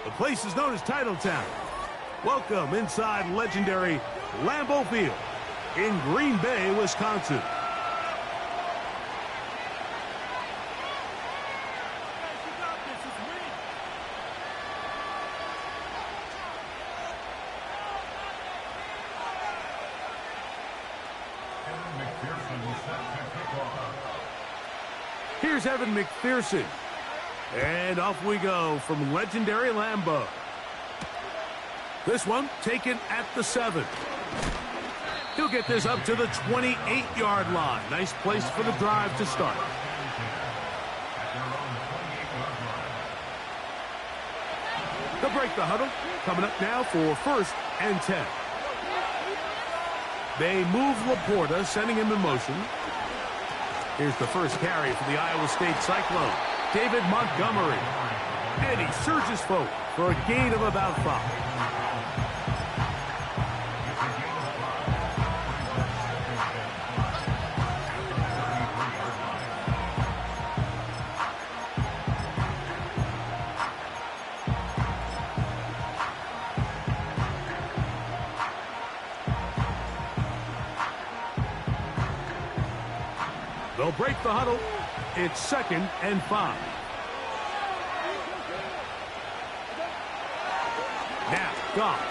The place is known as Titletown. Welcome inside legendary Lambeau Field in Green Bay, Wisconsin. Here's Evan McPherson. And off we go from legendary Lambeau. This one taken at the 7. He'll get this up to the 28-yard line. Nice place for the drive to start. They'll break the huddle. Coming up now for 1st and 10. They move Laporta, sending him in motion. Here's the first carry for the Iowa State Cyclone, David Montgomery. And he surges forward for a gain of about 5. They'll break the huddle. It's 2nd and 5. Now, Goff.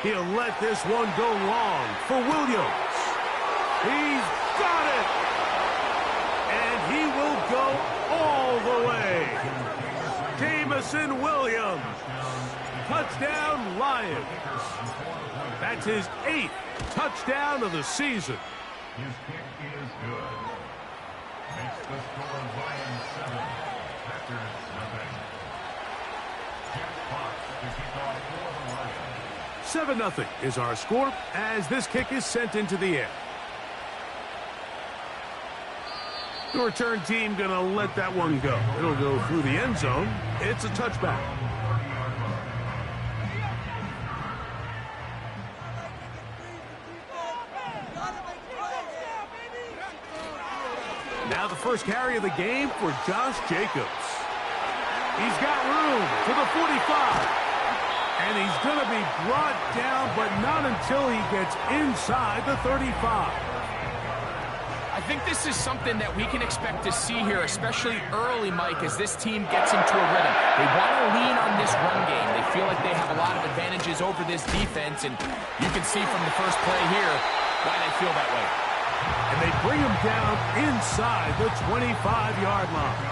He'll let this one go long for Williams. He's got it! And he will go all the way. Jameson Williams. Touchdown, Lions. That's his 8th touchdown of the season. His kick is good. Makes the score Lions 7, Packers nothing. Jeff Fox to kick off for the Lions. 7-0 is our score as this kick is sent into the air. The return team going to let that one go. It'll go through the end zone. It's a touchback. Now the first carry of the game for Josh Jacobs. He's got room to the 45. And he's going to be brought down, but not until he gets inside the 35. I think this is something that we can expect to see here, especially early, Mike, as this team gets into a rhythm. They want to lean on this run game. They feel like they have a lot of advantages over this defense, and you can see from the first play here why they feel that way. And they bring him down inside the 25-yard line.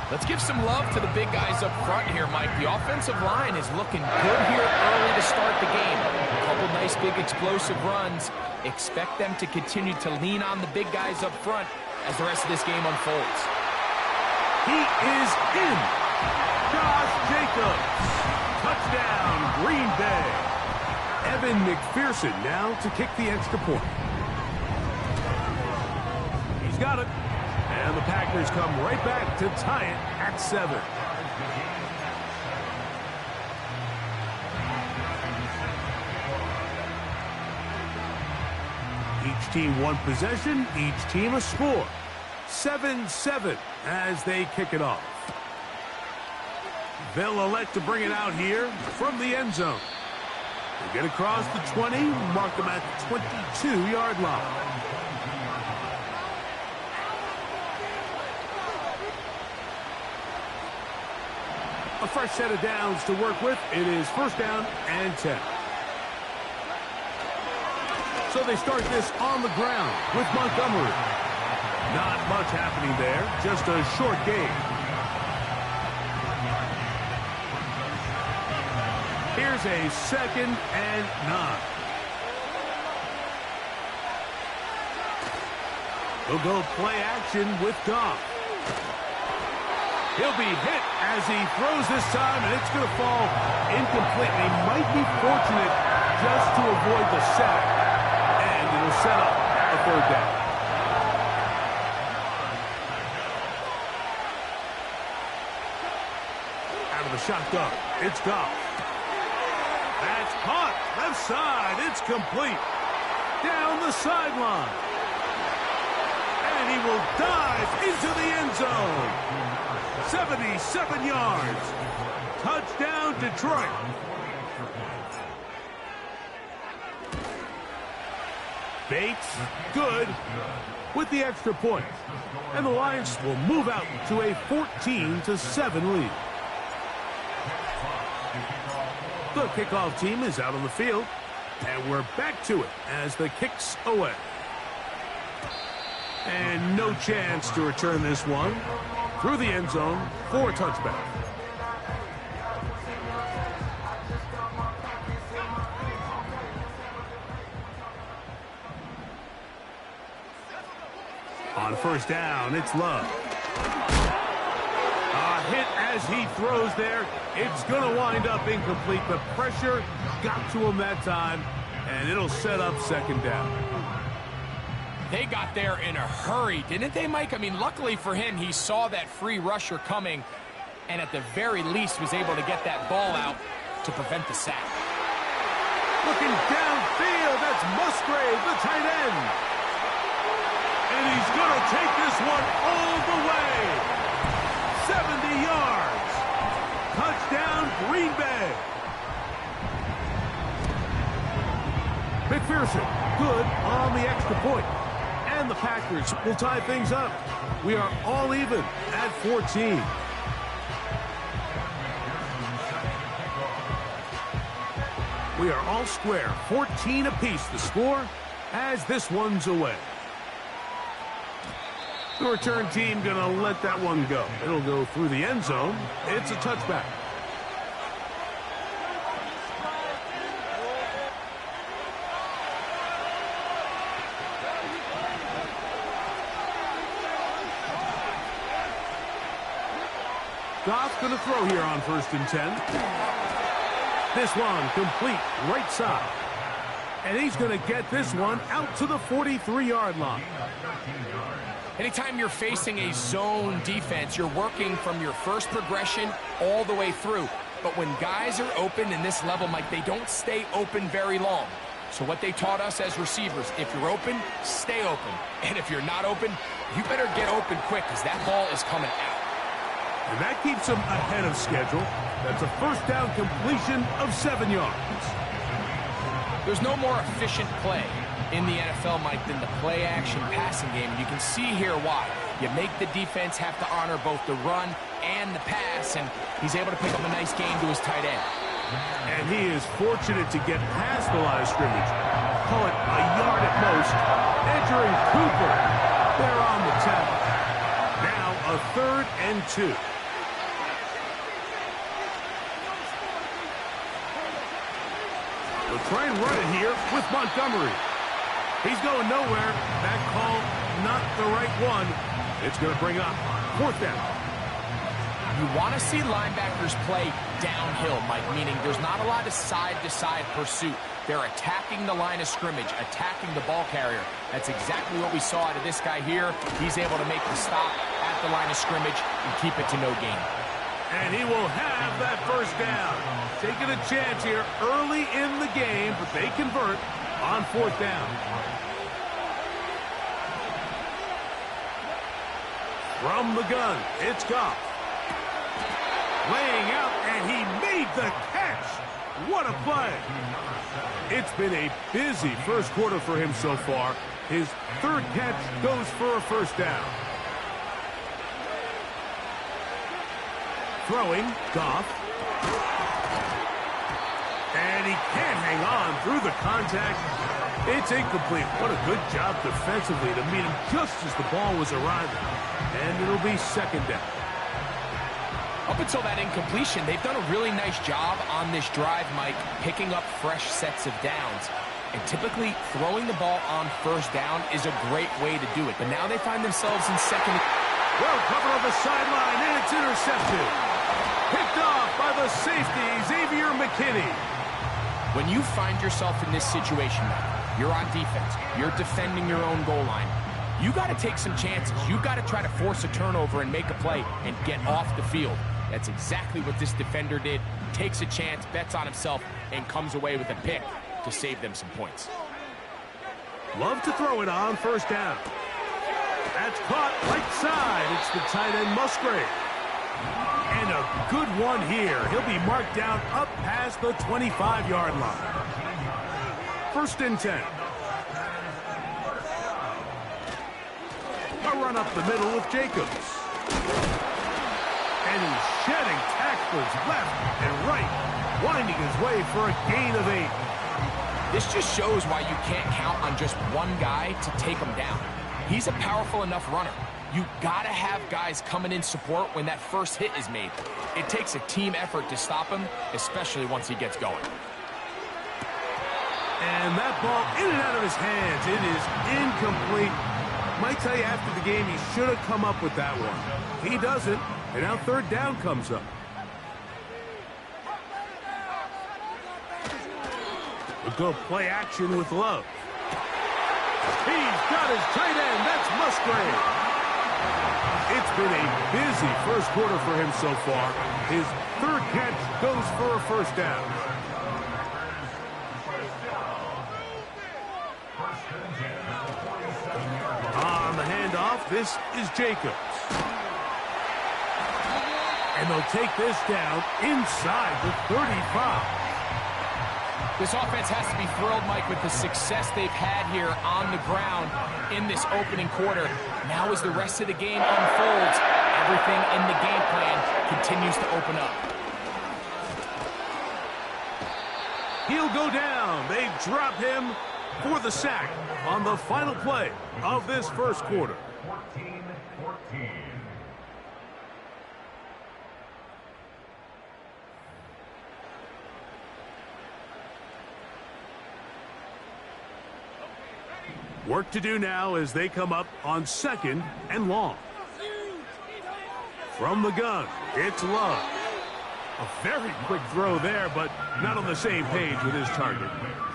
Let's give some love to the big guys up front here, Mike. The offensive line is looking good here early to start the game. A couple nice big explosive runs. Expect them to continue to lean on the big guys up front as the rest of this game unfolds. He is in. Josh Jacobs. Touchdown, Green Bay. Evan McPherson now to kick the extra point. He's got it. And the Packers come right back to tie it at 7. Each team one possession, each team a score. 7-7 as they kick it off. They'll elect to bring it out here from the end zone. They get across the 20, mark them at the 22-yard line. A fresh set of downs to work with. It is 1st down and 10. So they start this on the ground with Montgomery. Not much happening there, just a short gain. Here's a 2nd and 9. We'll go play action with Goff. He'll be hit as he throws this time, and it's going to fall incomplete. He might be fortunate just to avoid the sack, and it'll set up a 3rd down. Out of the shotgun, it's Goff. That's caught, left side, it's complete. Down the sideline. And he will dive into the end zone. 77 yards. Detroit. Bates, good, with the extra point. And the Lions will move out to a 14-7 lead. The kickoff team is out on the field, and we're back to it as the kick's away. And no chance to return this one through the end zone for a touchback. On first down, it's Love. A hit as he throws there. It's going to wind up incomplete. The pressure got to him that time, and it'll set up second down. They got there in a hurry, didn't they, Mike? I mean, luckily for him, he saw that free rusher coming, and at the very least was able to get that ball out to prevent the sack. Looking downfield, that's Musgrave, the tight end. And he's going to take this one all the way. 70 yards. Touchdown, Green Bay. McPherson, good on the extra point. And the Packers will tie things up. We are all even at 14. We are all square, 14 apiece the score as this one's away. The return team going to let that one go. It'll go through the end zone. It's a touchback. Goff's going to throw here on 1st and 10. This one complete right side. And he's going to get this one out to the 43-yard line. Anytime you're facing a zone defense, you're working from your first progression all the way through. But when guys are open in this level, Mike, they don't stay open very long. So what they taught us as receivers, if you're open, stay open. And if you're not open, you better get open quick because that ball is coming out. And that keeps them ahead of schedule. That's a first down completion of 7 yards. There's no more efficient play in the NFL, Mike, than the play-action passing game. And you can see here why. You make the defense have to honor both the run and the pass, and he's able to pick up a nice gain to his tight end. And he is fortunate to get past the line of scrimmage. Call it a yard at most. Edger and Cooper, they're on the tackle. Now a 3rd and 2. We'll try and run it here with Montgomery. He's going nowhere. That call, not the right one. It's going to bring up 4th down. You want to see linebackers play downhill, Mike, meaning there's not a lot of side-to-side pursuit. They're attacking the line of scrimmage, attacking the ball carrier. That's exactly what we saw out of this guy here. He's able to make the stop at the line of scrimmage and keep it to no gain. And he will have that 1st down. Taking a chance here early in the game, but they convert on 4th down. From the gun, it's Goff. Laying out, and he made the catch. What a play. It's been a busy first quarter for him so far. His 3rd catch goes for a 1st down. Throwing, Goff. And he can't hang on through the contact. It's incomplete. What a good job defensively to meet him just as the ball was arriving. And it'll be 2nd down. Up until that incompletion, they've done a really nice job on this drive, Mike, picking up fresh sets of downs. And typically, throwing the ball on 1st down is a great way to do it. But now they find themselves in 2nd. Well covered on the sideline, and it's intercepted. Picked off by the safety, Xavier McKinney. When you find yourself in this situation, Mike, you're on defense, you're defending your own goal line, you got to take some chances. You got to try to force a turnover and make a play and get off the field. That's exactly what this defender did. Takes a chance, bets on himself, and comes away with a pick to save them some points. Love to throw it on 1st down. That's caught right side. It's the tight end Musgrave. And a good one here. He'll be marked down up past the 25-yard line. 1st and 10. A run up the middle with Jacobs. And he's shedding tacklers left and right, winding his way for a gain of 8. This just shows why you can't count on just one guy to take him down. He's a powerful enough runner. You gotta have guys coming in support when that first hit is made. It takes a team effort to stop him, especially once he gets going. And that ball in and out of his hands. It is incomplete. Might tell you after the game he should have come up with that one. He doesn't, and now 3rd down comes up. A good play action with Love. He's got his tight end. That's Musgrave. It's been a busy first quarter for him so far. His 3rd catch goes for a 1st down. On the handoff, this is Jacobs. And they'll take this down inside the 35. This offense has to be thrilled, Mike, with the success they've had here on the ground in this opening quarter. Now as the rest of the game unfolds, everything in the game plan continues to open up. He'll go down. They drop him for the sack on the final play of this first quarter. 14-14. Work to do now as they come up on 2nd and long. From the gun, it's Love. A very quick throw there, but not on the same page with his target.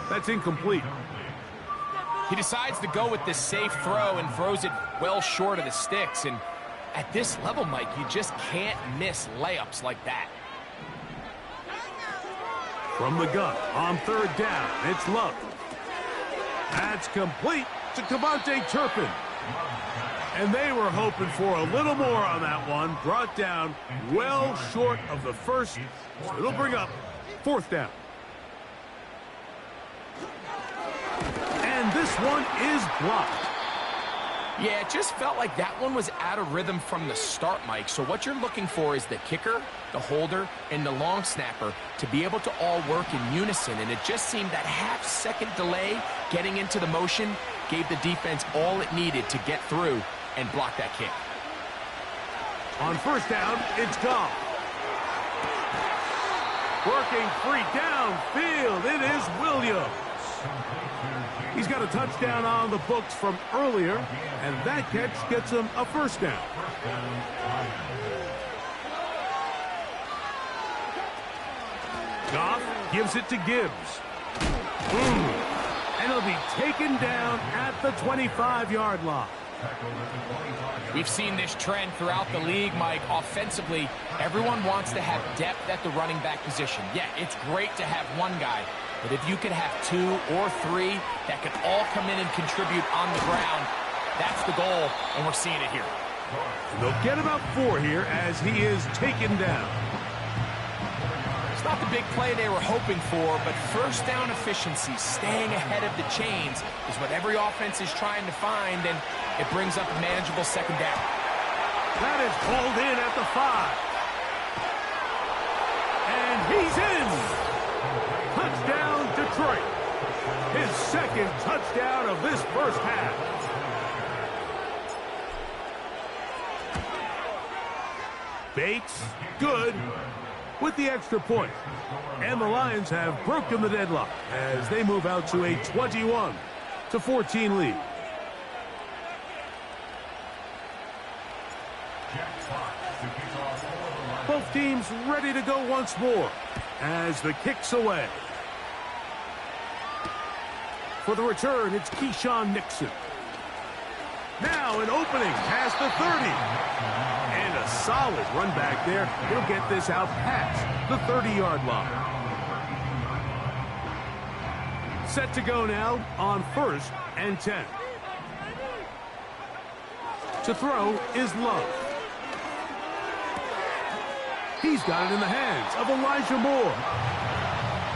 That's incomplete. He decides to go with this safe throw and throws it well short of the sticks. And at this level, Mike, you just can't miss layups like that. From the gun, on 3rd down, it's Love. That's complete to Devontae Turpin. And they were hoping for a little more on that one. Brought down well short of the first. So it'll bring up 4th down. And this one is blocked. Yeah, it just felt like that one was out of rhythm from the start, Mike. So what you're looking for is the kicker, the holder, and the long snapper to be able to all work in unison. And it just seemed that half-second delay getting into the motion gave the defense all it needed to get through and block that kick. On 1st down, it's Goff. Working free downfield, it is Williams. He's got a touchdown on the books from earlier, and that catch gets him a 1st down. Goff gives it to Gibbs. And he'll be taken down at the 25-yard line. We've seen this trend throughout the league, Mike. Offensively, everyone wants to have depth at the running back position. Yeah, it's great to have one guy, but if you could have 2 or 3 that could all come in and contribute on the ground, that's the goal, and we're seeing it here. And they'll get about 4 here as he is taken down. It's not the big play they were hoping for, but 1st down efficiency, staying ahead of the chains, is what every offense is trying to find, and it brings up a manageable 2nd down. That is called in at the 5. And he's in. Touchdown, Detroit. His 2nd touchdown of this first half. Bates, good, with the extra point. And the Lions have broken the deadlock as they move out to a 21-14 lead. Both teams ready to go once more as the kick's away. For the return, it's Keyshawn Nixon. Now an opening past the 30. And a solid run back there. He'll get this out past the 30-yard line. Set to go now on 1st and 10. To throw is Love. He's got it in the hands of Elijah Moore.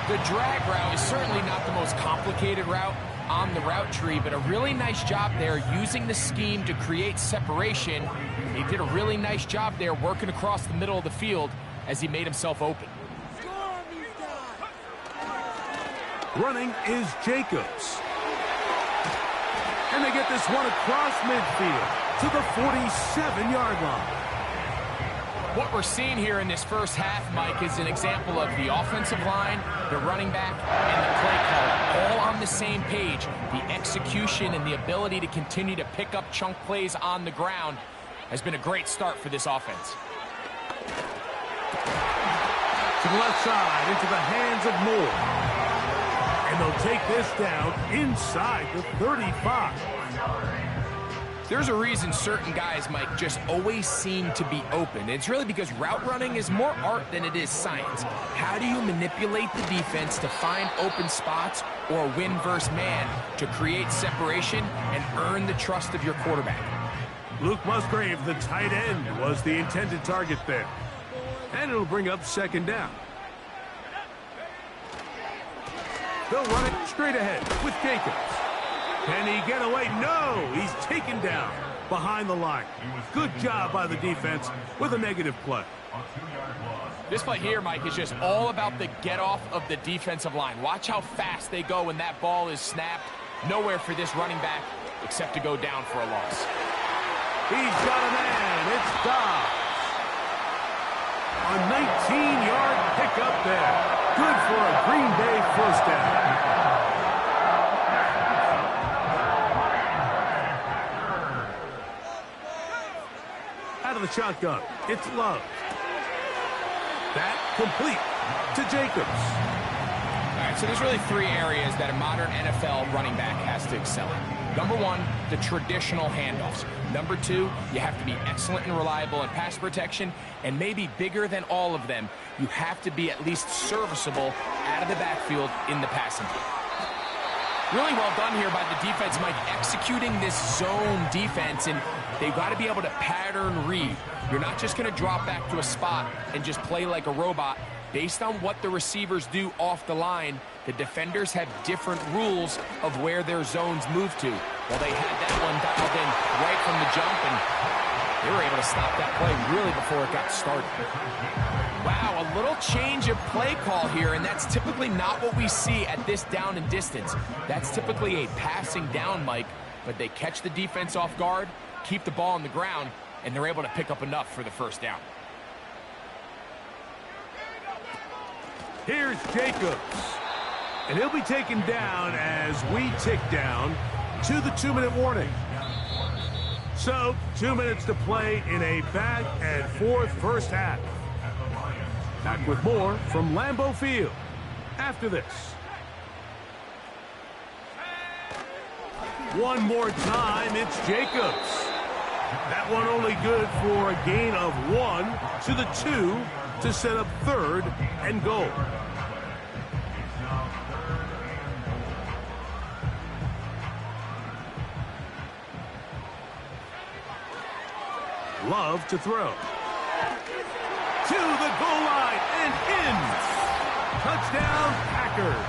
The drag route is certainly not the most complicated route on the route tree, but a really nice job there using the scheme to create separation. He did a really nice job there working across the middle of the field as he made himself open. Running is Jacobs. And they get this one across midfield to the 47-yard line. What we're seeing here in this first half, Mike, is an example of the offensive line, the running back, and the play call all on the same page. The execution and the ability to continue to pick up chunk plays on the ground has been a great start for this offense. To the left side, into the hands of Moore. And they'll take this down inside the 35. There's a reason certain guys, Mike, just always seem to be open. It's really because route running is more art than it is science. How do you manipulate the defense to find open spots or win versus man to create separation and earn the trust of your quarterback? Luke Musgrave, the tight end, was the intended target there. And it'll bring up second down. They'll run it straight ahead with Jacobs. Can he get away? No! He's taken down behind the line. Good job by the defense with a negative play. This play here, Mike, is just all about the get-off of the defensive line. Watch how fast they go when that ball is snapped. Nowhere for this running back except to go down for a loss. He's got a man. It's Dobbs. A 19-yard pickup there. Good for a Green Bay first down. Out of the shotgun, it's Love. That complete to Jacobs. All right, so there's really three areas that a modern NFL running back has to excel in. Number one, the traditional handoffs. Number two, you have to be excellent and reliable in pass protection. And maybe bigger than all of them, you have to be at least serviceable out of the backfield in the passing game. Really well done here by the defense, Mike, executing this zone defense, and they've got to be able to pattern read. You're not just going to drop back to a spot and just play like a robot. Based on what the receivers do off the line, the defenders have different rules of where their zones move to. Well, they had that one dialed in right from the jump, and they were able to stop that play really before it got started. Wow, a little change of play call here, and that's typically not what we see at this down and distance. That's typically a passing down, Mike, but they catch the defense off guard, keep the ball on the ground, and they're able to pick up enough for the first down. Here's Jacobs. And he'll be taken down as we tick down to the 2-minute warning. So, 2 minutes to play in a back-and-forth first half. Back with more from Lambeau Field after this. One more time, it's Jacobs. That one only good for a gain of 1 to the 2 to set up third and goal. Love to throw. To the goal line and in. Touchdown, Packers.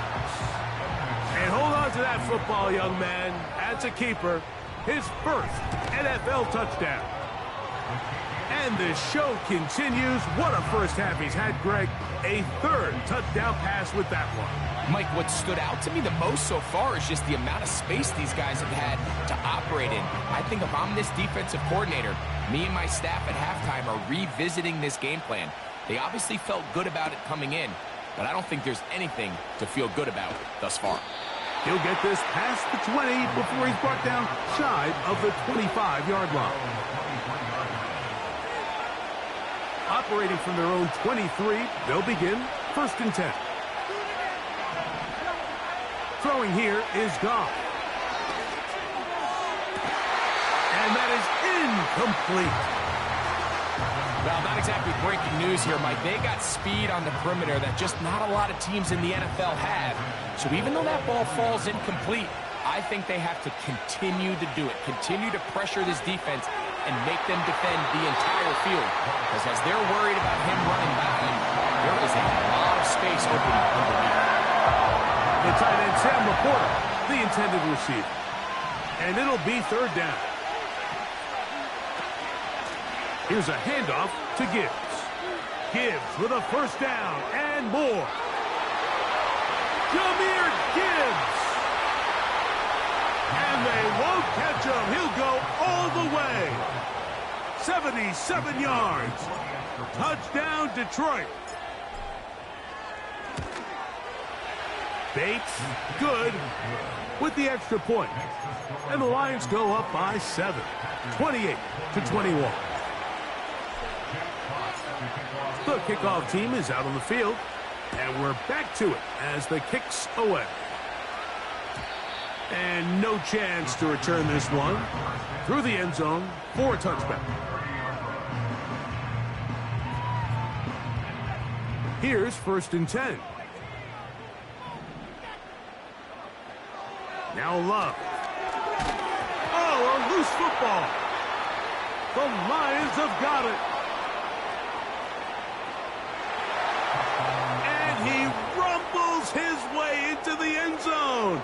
And hold on to that football, young man. That's a keeper. His first NFL touchdown. And the show continues. What a first half he's had, Greg. A third touchdown pass with that one. Mike, what stood out to me the most so far is just the amount of space these guys have had to operate in. I think if I'm this defensive coordinator, me and my staff at halftime are revisiting this game plan. They obviously felt good about it coming in, but I don't think there's anything to feel good about thus far. He'll get this past the 20 before he's brought down shy of the 25-yard line. Operating from their own 23, they'll begin 1st and 10. Throwing here is Goff. And that is incomplete. Well, not exactly breaking news here, Mike. They got speed on the perimeter that just not a lot of teams in the NFL have. So even though that ball falls incomplete, I think they have to continue to do it. Continue to pressure this defense and make them defend the entire field. Because as they're worried about him running back, there is a lot of space open underneath. The tight end Sam Laporta, the intended receiver. And it'll be third down. Here's a handoff to Gibbs. Gibbs with a first down and more. Jahmyr Gibbs. And they won't catch him. He'll go all the way. 77 yards. Touchdown, Detroit. Bates, good, with the extra point. And the Lions go up by 7, 28-21. The kickoff team is out on the field, and we're back to it as the kick's away. And no chance to return this one through the end zone for a touchback. Here's 1st and 10. Now Love. Oh, a loose football. The Lions have got it. And he rumbles his way into the end zone.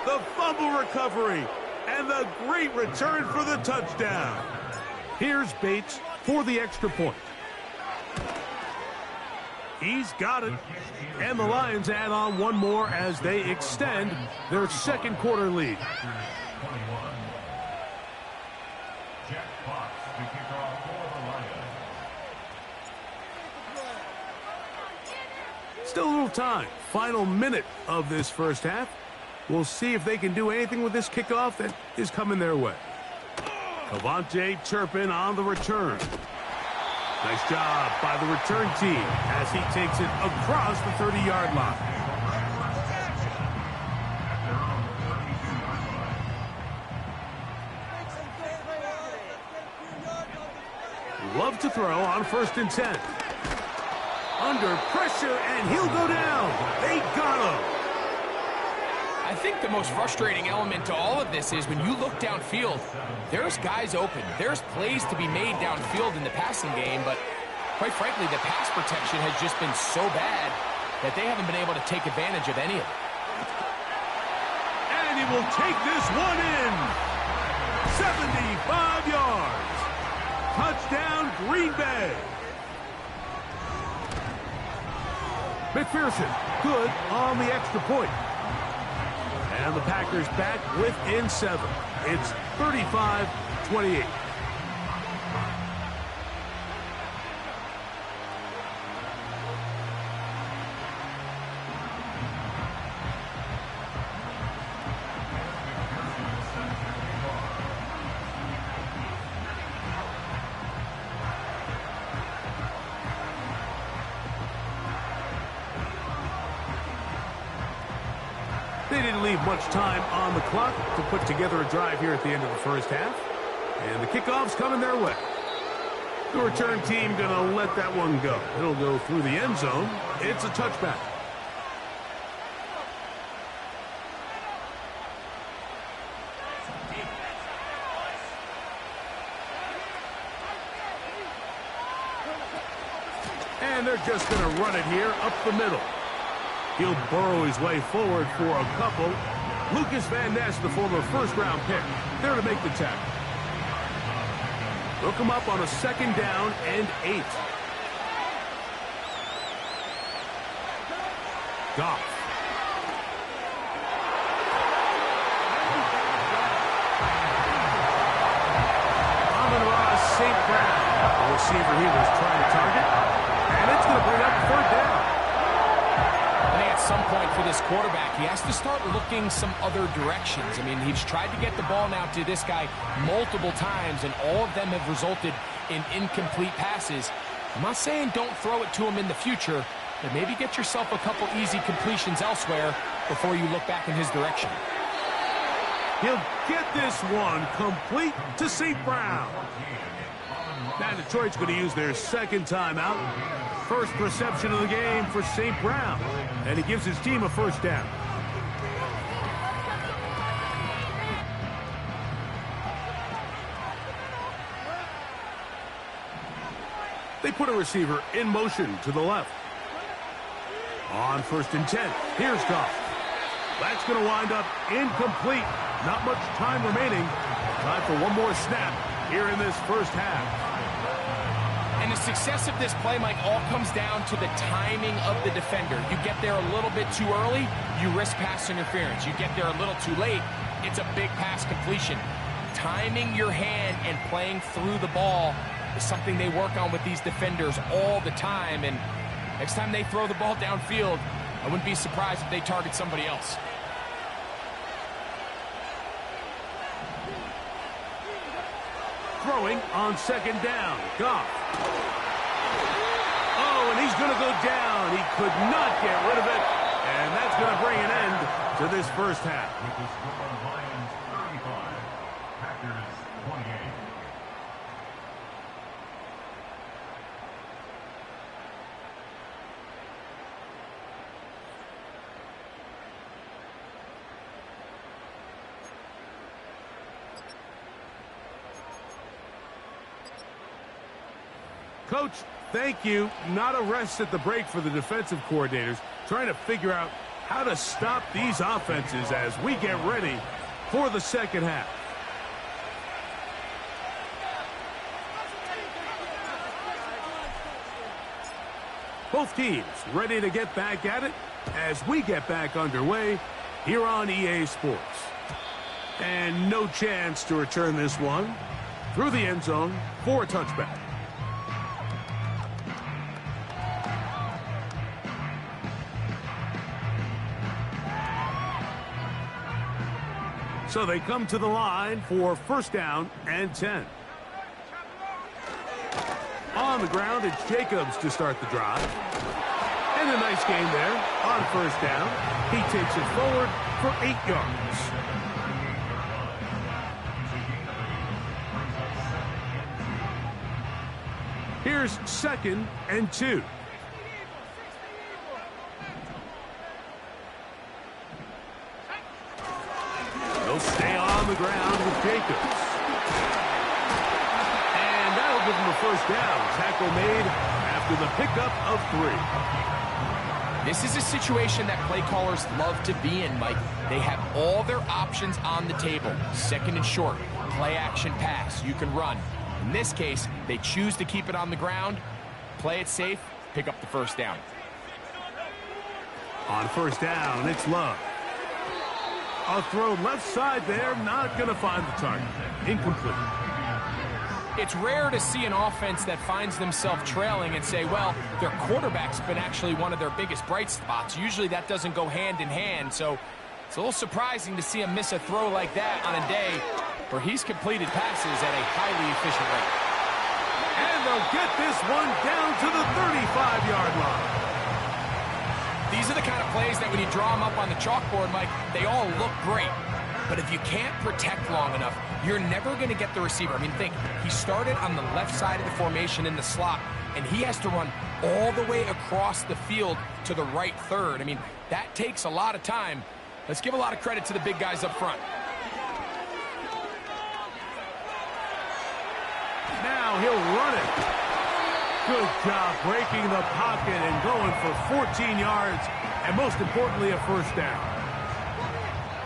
The fumble recovery and the great return for the touchdown. Here's Bates for the extra point. He's got it. And the Lions add on one more as they extend their second quarter lead. Still a little time. Final minute of this first half. We'll see if they can do anything with this kickoff that is coming their way. KaVontae Turpin on the return. Nice job by the return team as he takes it across the 30-yard line. Love to throw on 1st and 10. Under pressure, and he'll go down. They got him. I think the most frustrating element to all of this is when you look downfield, there's guys open. There's plays to be made downfield in the passing game, but quite frankly, the pass protection has just been so bad that they haven't been able to take advantage of any of it. And he will take this one in. 75 yards. Touchdown, Green Bay. McPherson, good on the extra point. And the Packers back within 7. It's 35-28. They didn't leave much time on the clock to put together a drive here at the end of the first half. And the kickoff's coming their way. The return team going to let that one go. It'll go through the end zone. It's a touchback. And they're just going to run it here up the middle. He'll burrow his way forward for a couple. Lucas Van Ness, the former first-round pick, there to make the tackle. They'll come up on a 2nd down and 8. Goff. Amon-Ra St. Brown, the receiver he was trying to target. And it's going to bring up 3rd down. I think at some point for this quarterback, he has to start looking some other directions. I mean, he's tried to get the ball now to this guy multiple times, and all of them have resulted in incomplete passes. I'm not saying don't throw it to him in the future, but maybe get yourself a couple easy completions elsewhere before you look back in his direction. He'll get this one complete to St. Brown. Now Detroit's going to use their 2nd timeout. First reception of the game for St. Brown. And he gives his team a 1st down. put a receiver in motion to the left. On 1st and 10, here's Goff. That's going to wind up incomplete. Not much time remaining. Time for one more snap here in this first half. And the success of this play, Mike, all comes down to the timing of the defender. You get there a little bit too early, you risk pass interference. You get there a little too late, it's a big pass completion. Timing your hand and playing through the ball is something they work on with these defenders all the time. And next time they throw the ball downfield, I wouldn't be surprised if they target somebody else. Throwing on 2nd down, Goff. Oh, and he's going to go down. He could not get rid of it, and that's going to bring an end to this first half. With the score, Lions 35, Packers 28. Coach, thank you. Not a rest at the break for the defensive coordinators, trying to figure out how to stop these offenses as we get ready for the second half. Both teams ready to get back at it as we get back underway here on EA Sports. And no chance to return this one through the end zone for a touchback. So they come to the line for 1st down and 10. On the ground, it's Jacobs to start the drive. And a nice game there on 1st down. He takes it forward for 8 yards. Here's 2nd and 2. They'll stay on the ground with Jacobs. And that'll give him a 1st down. Tackle made after the pickup of 3. This is a situation that play callers love to be in, Mike. They have all their options on the table. 2nd and short, play action pass. You can run. In this case, they choose to keep it on the ground, play it safe, pick up the 1st down. On 1st down, it's Love. A throw left side there, not going to find the target. Incomplete. It's rare to see an offense that finds themselves trailing and say, well, their quarterback's been actually one of their biggest bright spots. Usually that doesn't go hand in hand, so it's a little surprising to see him miss a throw like that on a day where he's completed passes at a highly efficient rate. And they'll get this one down to the 35-yard line. These are the kind of plays that when you draw them up on the chalkboard, Mike, they all look great. But if you can't protect long enough, you're never going to get the receiver. I mean, think, he started on the left side of the formation in the slot, and he has to run all the way across the field to the right 3rd. I mean, that takes a lot of time. Let's give a lot of credit to the big guys up front. Now he'll run it. Good job breaking the pocket and going for 14 yards, and most importantly, a 1st down.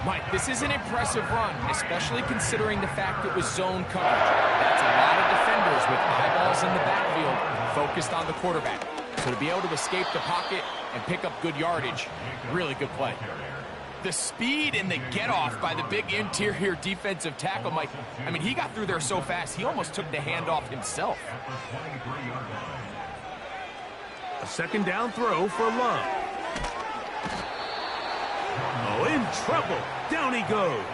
Mike, this is an impressive run, especially considering the fact it was zone coverage. That's a lot of defenders with eyeballs in the backfield focused on the quarterback. So to be able to escape the pocket and pick up good yardage, really good play. The speed and the get-off by the big interior defensive tackle, Mike, I mean, he got through there so fast, he almost took the handoff himself. A 2nd down throw for Love. Oh, in trouble. Down he goes.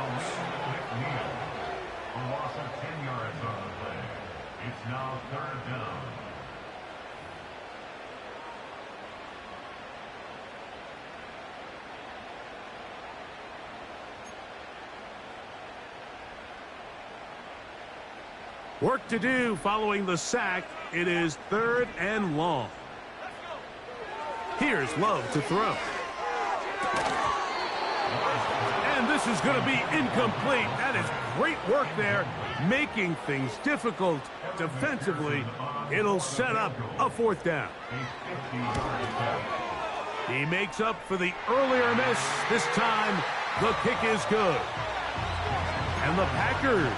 A loss of 10 yards on the play. It's now 3rd down. Work to do following the sack. It is 3rd and long. Here's Love to throw. And this is going to be incomplete. That is great work there, making things difficult defensively. It'll set up a 4th down. He makes up for the earlier miss. This time, the kick is good. And the Packers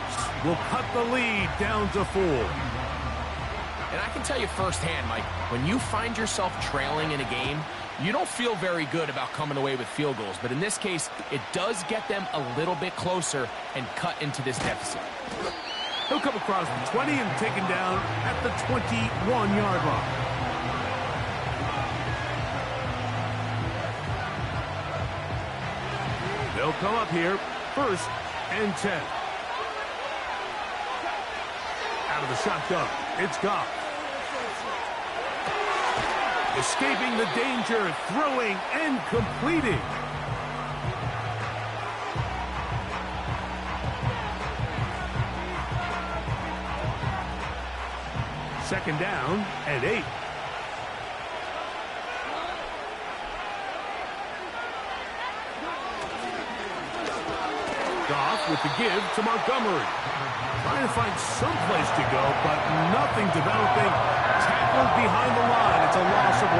will cut the lead down to 4. And I can tell you firsthand, Mike, when you find yourself trailing in a game, you don't feel very good about coming away with field goals. But in this case, it does get them a little bit closer and cut into this deficit. He'll come across the 20 and taken down at the 21-yard line. They'll come up here, 1st and 10. Out of the shotgun, it's Goff. Escaping the danger, throwing and completing. Second down and 8. Goff with the give to Montgomery. Trying to find some place to go, but nothing developing. Tackled behind the line. It's a loss of 1.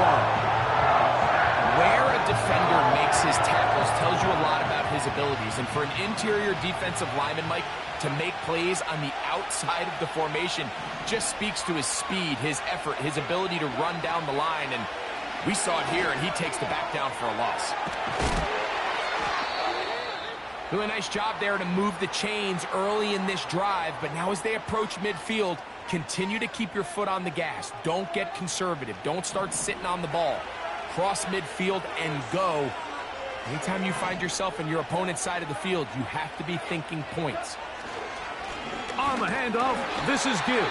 Where a defender makes his tackles tells you a lot about his abilities. And for an interior defensive lineman, Mike, to make plays on the outside of the formation just speaks to his speed, his effort, his ability to run down the line. And we saw it here, and he takes the back down for a loss. Doing a nice job there to move the chains early in this drive, but now as they approach midfield, continue to keep your foot on the gas. Don't get conservative. Don't start sitting on the ball. Cross midfield and go. Anytime you find yourself in your opponent's side of the field, you have to be thinking points. On the handoff, this is Gibbs.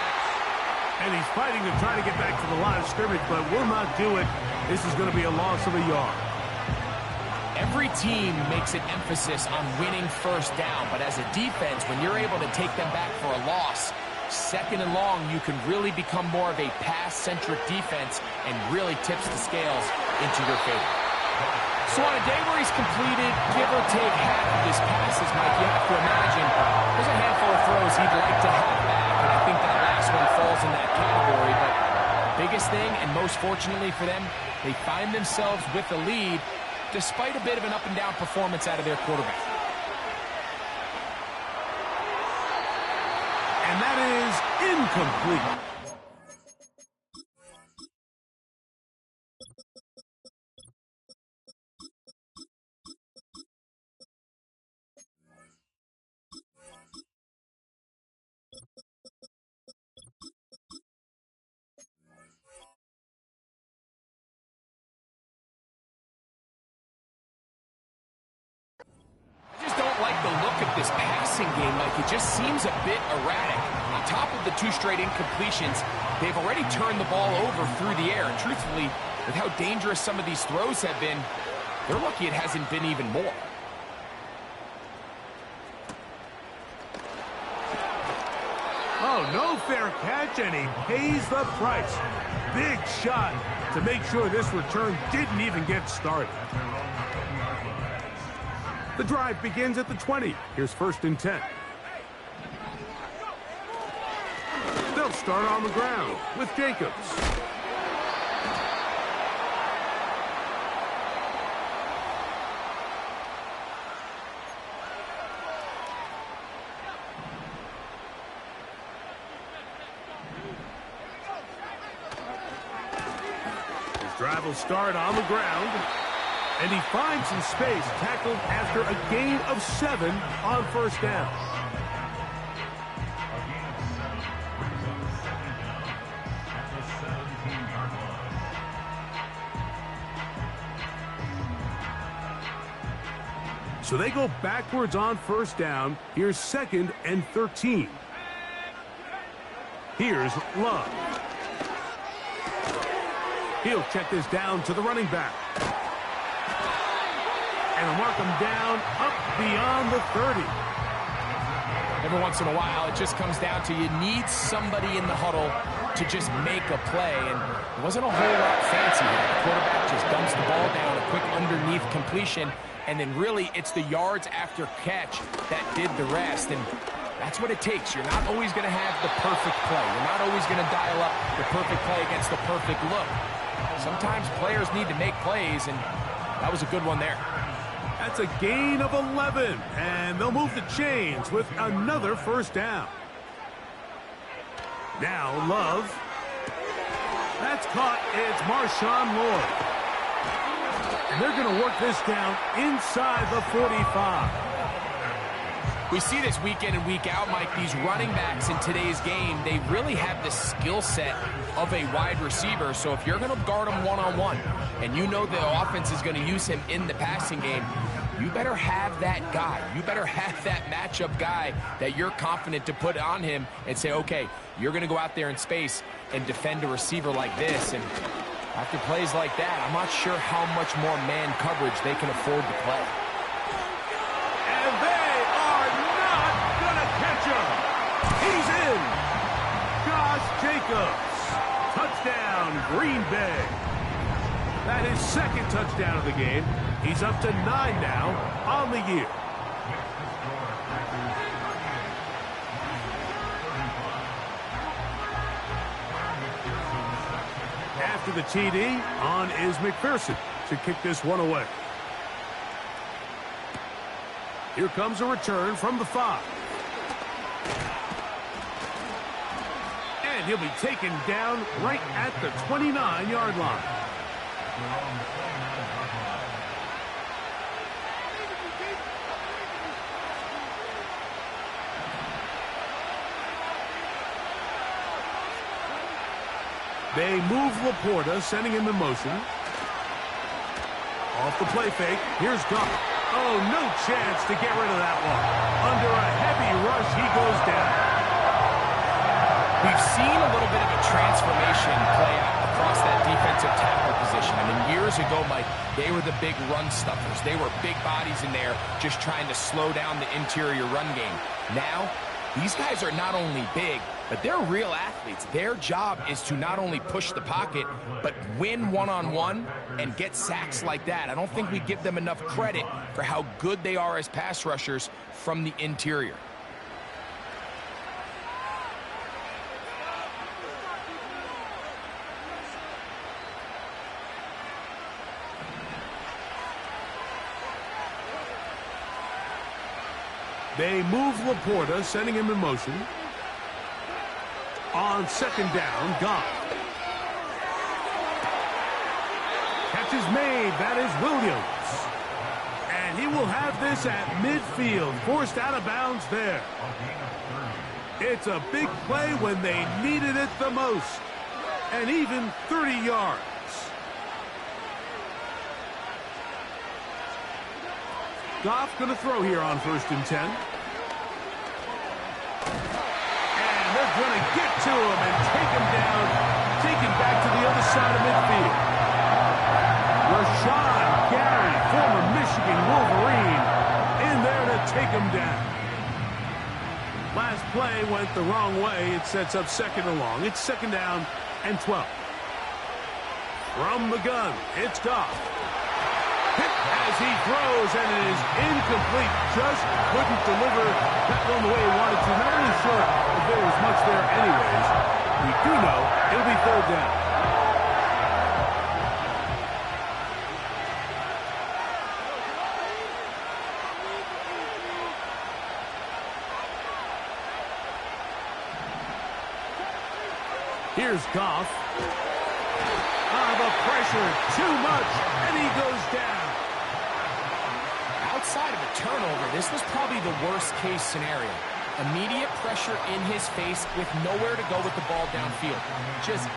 And he's fighting to try to get back to the line of scrimmage, but will not do it. This is going to be a loss of a yard. Every team makes an emphasis on winning 1st down, but as a defense, when you're able to take them back for a loss, 2nd and long, you can really become more of a pass-centric defense and really tips the scales into your favor. So on a day where he's completed, give or take half of his passes, Mike, you have to imagine there's a handful of throws he'd like to have back, and I think that last one falls in that category. But biggest thing, and most fortunately for them, they find themselves with the lead despite a bit of an up-and-down performance out of their quarterback. And that is incomplete. This passing game, Mike, it just seems a bit erratic. On top of the 2 straight incompletions, they've already turned the ball over through the air. And truthfully, with how dangerous some of these throws have been, they're lucky it hasn't been even more. Oh, no fair catch, and he pays the price. Big shot to make sure this return didn't even get started. The drive begins at the 20. Here's 1st and 10. They'll start on the ground with Jacobs. His drive will start on the ground. And he finds some space, tackled after a gain of 7 on 1st down. So they go backwards on 1st down. Here's 2nd and 13. Here's Love. He'll check this down to the running back. And he'll mark him down up beyond the 30. Every once in a while, it just comes down to you need somebody in the huddle to just make a play. And it wasn't a whole lot fancy here. The quarterback just dumps the ball down, a quick underneath completion, and then really it's the yards after catch that did the rest. And that's what it takes. You're not always going to have the perfect play. You're not always going to dial up the perfect play against the perfect look. Sometimes players need to make plays, and that was a good one there. That's a gain of 11, and they'll move the chains with another first down. Now Love. That's caught. It's Marshawn Lloyd. And they're going to work this down inside the 45. We see this week in and week out, Mike. These running backs in today's game, they really have the skill set of a wide receiver. So if you're going to guard him one-on-one, and you know the offense is going to use him in the passing game, you better have that guy. You better have that matchup guy that you're confident to put on him and say, okay, you're going to go out there in space and defend a receiver like this. And after plays like that, I'm not sure how much more man coverage they can afford to play. And they are not going to catch him. He's in. Josh Jacobs. Touchdown, Green Bay. That is second touchdown of the game. He's up to 9 now on the year. After the TD, on is McPherson to kick this one away. Here comes a return from the 5. And he'll be taken down right at the 29-yard line. They move Laporta, sending him in motion. Off the play fake. Here's Goff. Oh, no chance to get rid of that one. Under a heavy rush, he goes down. We've seen a little bit of a transformation play out across that defensive tackle position. I mean, years ago, Mike, they were the big run stuffers. They were big bodies in there just trying to slow down the interior run game. Now, these guys are not only big, but they're real athletes. Their job is to not only push the pocket, but win one-on-one and get sacks like that. I don't think we give them enough credit for how good they are as pass rushers from the interior. They move Laporta, sending him in motion. On second down, Goff. Catch is made. That is Williams. And he will have this at midfield. Forced out of bounds there. It's a big play when they needed it the most. And even 30 yards. Goff going to throw here on 1st and 10. And they're going to get to him and take him down, take him back to the other side of midfield. Rashan Gary, former Michigan Wolverine, in there to take him down. Last play went the wrong way. It sets up second and long. It's second down and 12. From the gun, it's Goff. As he throws, and it is incomplete. Just couldn't deliver that one the way he wanted to. Not really sure if there was much there anyways. We do know it'll be third down. Here's Goff. The pressure, too much, and he goes down. Outside of a turnover, this was probably the worst-case scenario. Immediate pressure in his face with nowhere to go with the ball downfield. Just